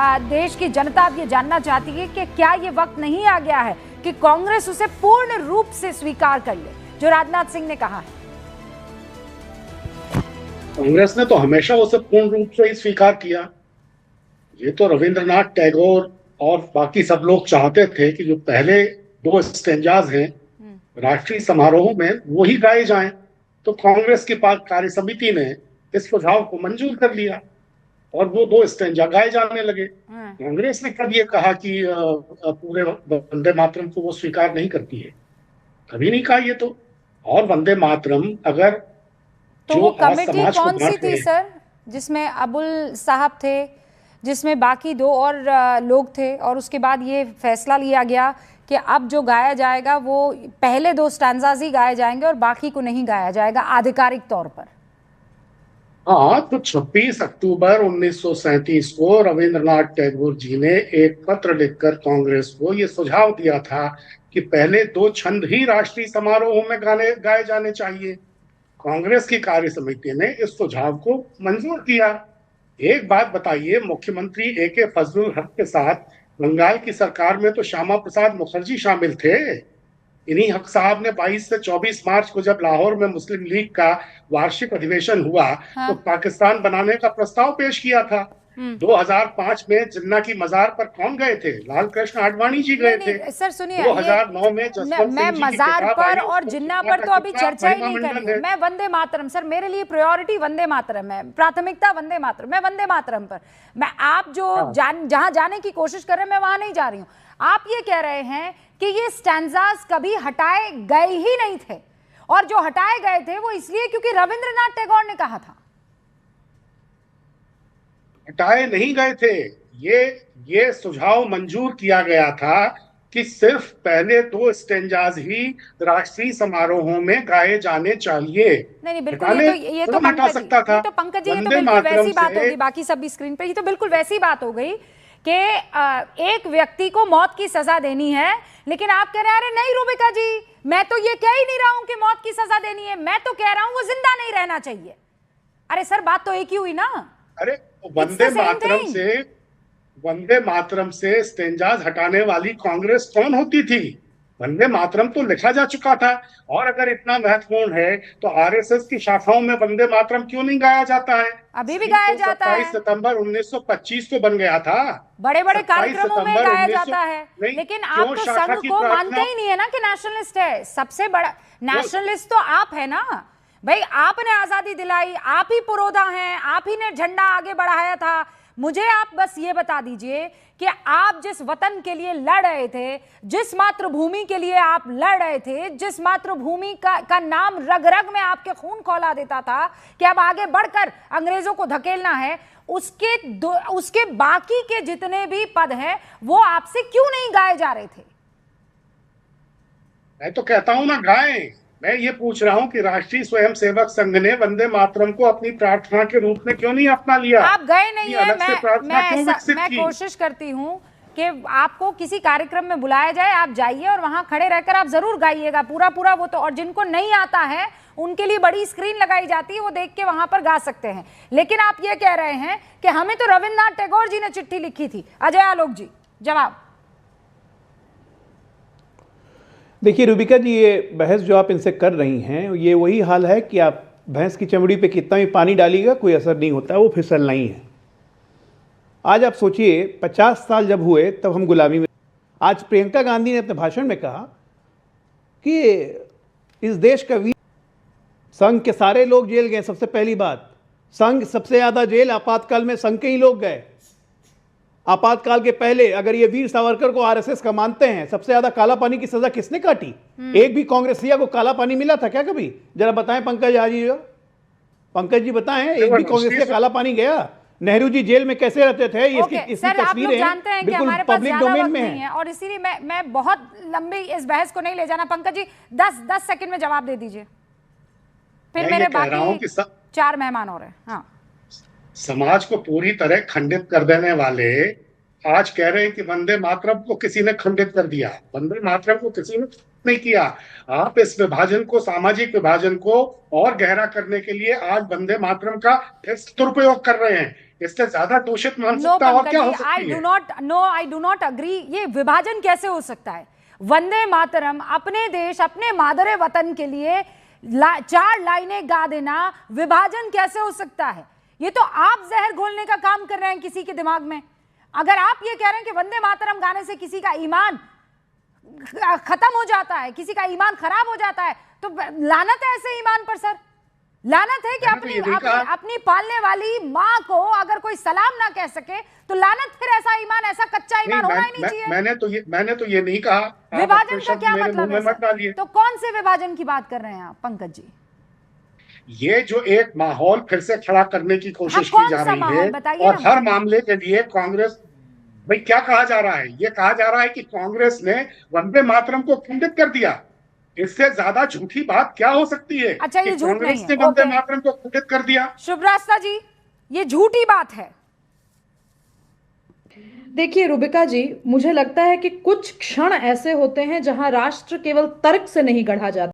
देश की जनता अब ये जानना चाहती है कि क्या ये वक्त नहीं आ गया है कि कांग्रेस उसे पूर्ण रूप से स्वीकार कर ले, जो राजनाथ सिंह ने कहा है। कांग्रेस ने तो हमेशा उसे पूर्ण रूप से ही स्वीकार किया। ये तो रविंद्रनाथ टैगोर और बाकी सब लोग चाहते थे कि जो पहले 2 स्टेंजाज हैं राष्ट्रीय समारोह में वो ही गाए जाएं। तो कांग्रेस की कार्य समिति ने इस सुझाव को मंजूर कर लिया और वो 2 स्टेंजा गाए जाने लगे। कांग्रेस ने कब ये कहा कि पूरे वंदे मातरम को वो स्वीकार नहीं करती है? कभी नहीं कहा ये तो। और वंदे मातरम अगर तो वो कमेटी कौन सी थी सर, जिसमें अबुल साहब थे, जिसमें बाकी 2 और लोग थे, और उसके बाद ये फैसला लिया गया कि अब जो गाया जाएगा वो पहले 2 स्टैंजाज ही गाए जाएंगे और बाकी को नहीं गाया जाएगा आधिकारिक तौर पर? हाँ, तो 26 अक्टूबर 1937 को रविंद्रनाथ टैगोर जी ने एक पत्र लिखकर कांग्रेस को ये सुझाव दिया था कि पहले 2 छंद ही राष्ट्रीय समारोह में गाए जाने चाहिए। कांग्रेस की कार्य समिति ने इस सुझाव को मंजूर किया। एक बात बताइए, मुख्यमंत्री ए.के. फजलुल हक के साथ बंगाल की सरकार में तो श्यामा प्रसाद मुखर्जी शामिल थे। इन्हीं हक साहब ने 22 से 24 मार्च को जब लाहौर में मुस्लिम लीग का वार्षिक अधिवेशन हुआ तो पाकिस्तान बनाने का प्रस्ताव पेश किया था। 2005 में जिन्ना की मजार पर कौन गए थे? लाल कृष्ण आडवाणी जी गए थे। सर सुनिए, 2009 में जसवंत मैं सिंह जी की मजार किताब पर आई, और जिन्ना पर तो अभी चर्चा ही नहीं कर रही। मैं वंदे मातरम, सर मेरे लिए प्रायोरिटी वंदे मातरम है, प्राथमिकता वंदे मातरम। मैं वंदे मातरम पर, मैं आप जो जहां जाने की कोशिश कर रहे हैं मैं वहां नहीं जा रही हूँ। आप ये कह रहे हैं कि ये स्टैंजास कभी हटाए गए ही नहीं थे, और जो हटाए गए थे वो इसलिए क्योंकि रविंद्रनाथ टैगोर ने कहा था। हटाए नहीं गए थे, ये सुझाव मंजूर किया गया था कि सिर्फ पहले 2 स्टेंजाज ही राष्ट्रीय समारोहों में गाए जाने चाहिए। नहीं बिल्कुल, ये तो पंकज जी, ये तो पंकज जी, ये तो बिल्कुल वैसी बात होगी, बाकी सब भी स्क्रीन पे, ये तो बिल्कुल वैसी बात हो गई कि एक व्यक्ति को मौत की सजा देनी है, लेकिन आप कह रहे हैं अरे नहीं रूबिका जी, मैं तो ये कह ही नहीं रहा हूं कि मौत की सजा देनी है, मैं तो कह रहा हूं वो जिंदा नहीं रहना चाहिए। अरे सर बात तो एक ही हुई ना। अरे वंदे मातरम से स्टेंजाज हटाने वाली कांग्रेस कौन होती थी? वंदे मातरम तो लिखा जा चुका था। और अगर इतना महत्वपूर्ण है तो आरएसएस की शाखाओं में वंदे मातरम क्यों नहीं गाया जाता है? अभी भी गाया जाता है। 27 सितंबर 1925 को बन गया था। बड़े बड़े कार्यक्रमों में गाया जाता है, लेकिन आप तो संघ को मानते ही नहीं है ना कि नेशनलिस्ट है। सबसे बड़ा नेशनलिस्ट तो आप है ना भाई, आपने आजादी दिलाई, आप ही पुरोधा हैं, आप ही ने झंडा आगे बढ़ाया था। मुझे आप बस ये बता दीजिए कि आप जिस वतन के लिए लड़ रहे थे, जिस मातृभूमि के लिए आप लड़ रहे थे, जिस मातृभूमि का नाम रग रग में आपके खून खौला देता था कि अब आगे बढ़कर अंग्रेजों को धकेलना है, उसके बाकी के जितने भी पद हैं वो आपसे क्यों नहीं गाए जा रहे थे? मैं तो कहता हूं ना गाएं। मैं ये पूछ रहा हूं कि राष्ट्रीय स्वयंसेवक संघ ने वंदे मातरम को अपनी प्रार्थना के रूप में क्यों नहीं अपना लिया? आप गए नहीं है। मैं कोशिश करती हूं कि आपको किसी कार्यक्रम में बुलाया जाए, आप जाइए और वहां खड़े रहकर आप जरूर गाइएगा पूरा वो तो। और जिनको नहीं आता है उनके लिए बड़ी स्क्रीन लगाई जाती है, वो देख के वहां पर गा सकते हैं। लेकिन आप ये कह रहे हैं कि हमें तो रविन्द्रनाथ टैगोर जी ने चिट्ठी लिखी थी। अजय आलोक जी जवाब। देखिए रूबिका जी, ये बहस जो आप इनसे कर रही हैं ये वही हाल है कि आप भैंस की चमड़ी पे कितना भी पानी डालिएगा कोई असर नहीं होता, वो फिसलना ही है। आज आप सोचिए 50 साल जब हुए तब हम गुलामी में। आज प्रियंका गांधी ने अपने भाषण में कहा कि इस देश का वीर, संघ के सारे लोग जेल गए। सबसे पहली बात, संघ सबसे ज्यादा जेल आपातकाल में संघ के ही लोग गए। आपातकाल के पहले अगर ये वीर सावरकर को आरएसएस का मानते हैं, सबसे ज्यादा काला पानी की सजा किसने काटी? एक भी कांग्रेसिया को काला पानी मिला था क्या कभी? जरा बताएं पंकज जी, पंकज जी बताएं, एक भी कांग्रेसिया काला पानी गया? नेहरू जी जेल में कैसे रहते थे? इसकी तस्वीरें जानते हैं कि हमारे पास ज्यादा वक्त नहीं है और इसीलिए मैं बहुत लंबी इस बहस को नहीं ले जाना। पंकज जी 10 सेकंड में जवाब दे दीजिए, फिर मेरे बाकी 4 मेहमान हो रहे हैं। हाँ, समाज को पूरी तरह खंडित कर देने वाले आज कह रहे हैं कि वंदे मातरम को किसी ने खंडित कर दिया। वंदे मातरम को किसी ने नहीं किया। आप इस विभाजन को, सामाजिक विभाजन को और गहरा करने के लिए आज वंदे मातरम का दुरुपयोग कर रहे हैं। इससे ज्यादा दूषित नो मानसिकता और पंकज क्या हो जी, आई सकती डू है? I do not agree. ये विभाजन कैसे हो सकता है? वंदे मातरम अपने देश, अपने मादरे वतन के लिए 4 लाइनें गा देना विभाजन कैसे हो सकता है? ये तो आप जहर घोलने का काम कर रहे हैं किसी के दिमाग में। अगर आप ये कह रहे हैं कि वंदे मातरम गाने से किसी का ईमान खत्म हो जाता है, किसी का ईमान खराब हो जाता है, तो लानत है ऐसे ईमान पर सर। लानत है कि अपनी पालने वाली माँ को अगर कोई सलाम ना कह सके तो लानत। फिर ऐसा ईमान, ऐसा कच्चा ईमान होना ही नहीं चाहिए। मैंने तो ये नहीं कहा। विभाजन का क्या मतलब है मत डालिए। तो कौन से विभाजन की बात कर रहे हैं आप पंकज जी? ये जो एक माहौल फिर से खड़ा करने की कोशिश हाँ, की जा रही है, और हर मामले के लिए कांग्रेस, भाई क्या कहा जा रहा है? ये कहा जा रहा है कि कांग्रेस ने वंदे मातरम को खंडित कर दिया। इससे ज्यादा झूठी बात क्या हो सकती है? अच्छा, ये झूठ कांग्रेस नहीं ने है। वंदे मातरम को खंडित कर दिया। शुभरास्ता जी, ये झूठी बात है। देखिए रुबिका जी, मुझे लगता है कि कुछ क्षण ऐसे होते हैं जहां राष्ट्र केवल तर्क से नहीं गढ़ा जाता।